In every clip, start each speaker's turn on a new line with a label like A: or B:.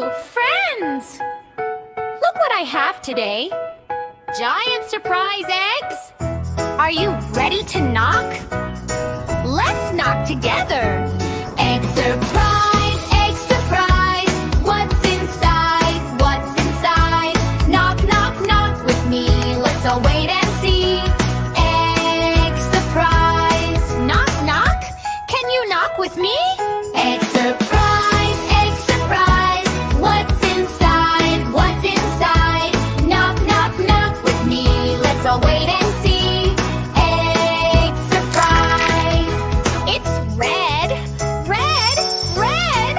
A: Friends! Look what I have today. Giant surprise eggs. Are you ready to knock? Let's knock together. Egg surprise, egg surprise. What's inside? What's inside? Knock, knock, knock with me. Let's all wait and see. Egg surprise. Knock, knock. Can you knock with me? Egg surprise, egg surprise. What's inside? What's inside? Knock, knock, knock with me. Let's all wait and see. Egg surprise. It's red, red, red.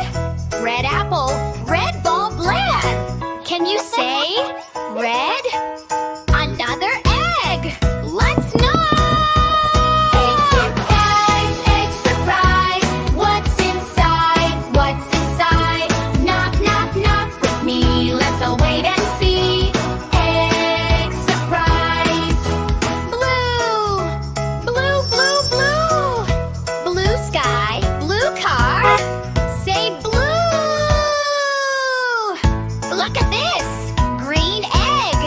A: Red apple, red ball blend. Can you say red? Another egg. Let's knock. Egg surprise, egg surprise. What's inside? What's inside? Knock, knock, knock with me. Let's all wait and see. Egg surprise. Blue, blue, blue, blue. Blue sky, blue car. Say blue. Look at this. Green egg.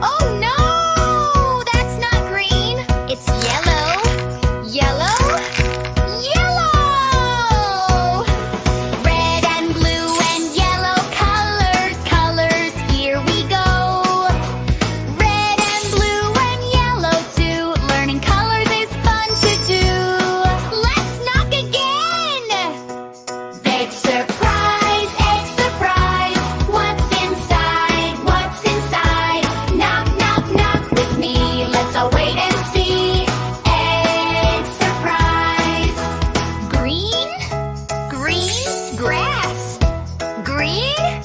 A: Oh no, that's not green. It's yellow, yellow, yellow. Red and blue and yellow colors, colors, here we go. Red and blue and yellow too. Learning colors is fun to do. Let's knock again. Egg surprise, egg surprise. What's inside? What's inside? Knock, knock, knock with me. Let's all wait and see. Egg surprise. Green, green, grass. Green,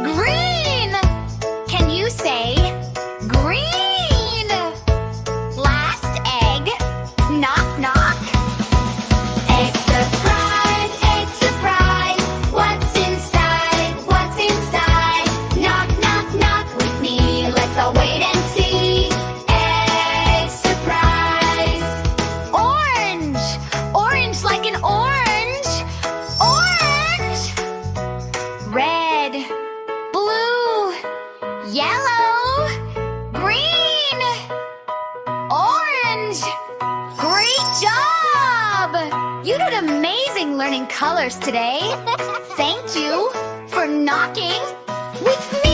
A: green. Can you say green? Last egg. Knock, knock. Egg surprise, egg surprise. What's inside? What's inside? Knock, knock, knock with me. Let's all wait and see. Egg surprise. Orange, orange like an orange. Orange. Red, blue, yellow, green, orange. Great job! You did amazing learning colors today. Thank you for knocking with me.